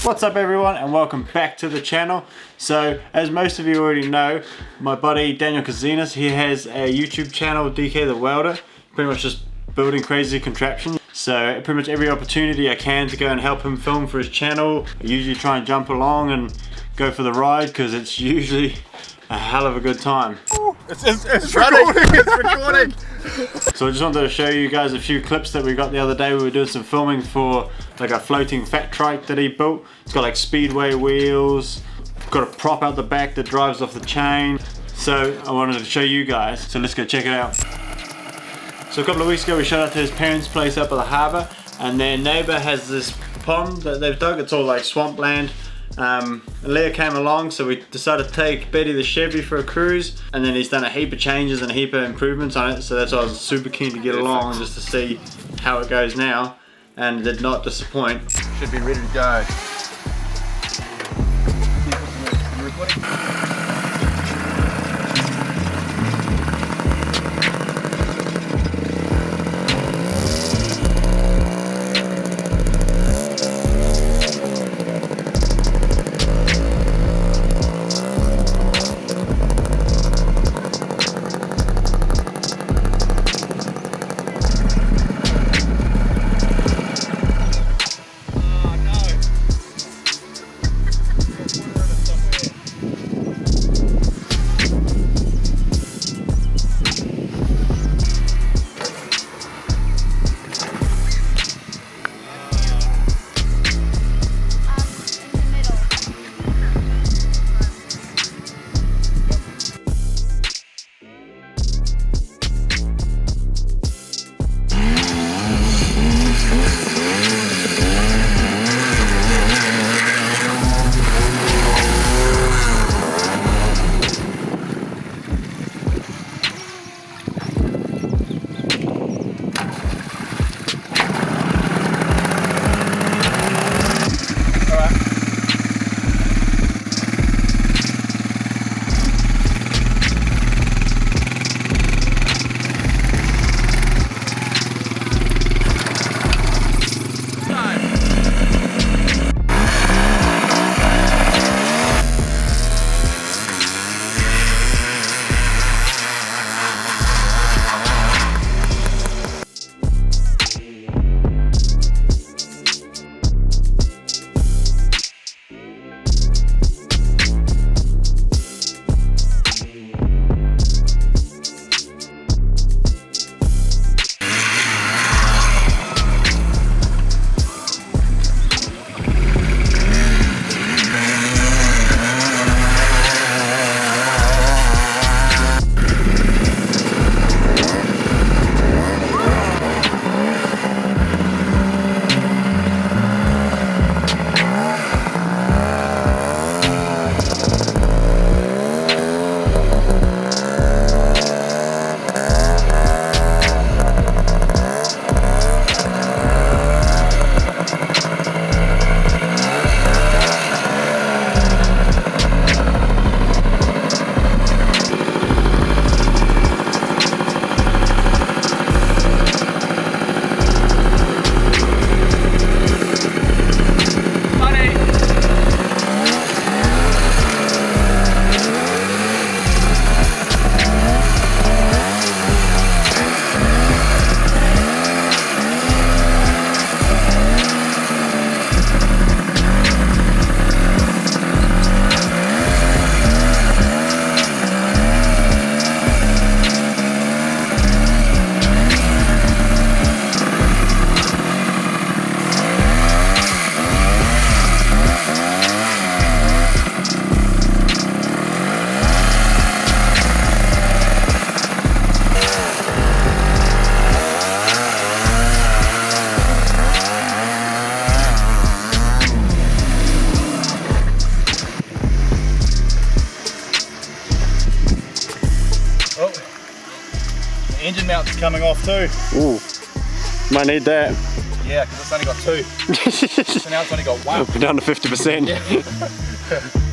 What's up everyone and welcome back to the channel. So as most of you already know, my buddy Daniel Kazinas, he has a YouTube channel, DK the Welder, pretty much just building crazy contraptions. So pretty much every opportunity I can to go and help him film for his channel, I usually try and jump along and go for the ride because it's usually a hell of a good time. It's recording! It's recording! So I just wanted to show you guys a few clips that we got the other day. We were doing some filming for like a floating fat trike that he built. It's got like speedway wheels, got a prop out the back that drives off the chain. So I wanted to show you guys, so let's go check it out. So a couple of weeks ago we showed up to his parents' place up at the harbour, and their neighbour has this pond that they've dug. It's all like swampland. Leah came along, so we decided to take Betty the Chevy for a cruise, and then he's done a heap of changes and a heap of improvements on it, so that's why I was super keen to get along just to see how it goes now, and it did not disappoint. Should be ready to go. Engine mount's coming off too. Ooh, might need that. Yeah, because it's only got two. So now it's only got one. We're down to 50%. Yeah.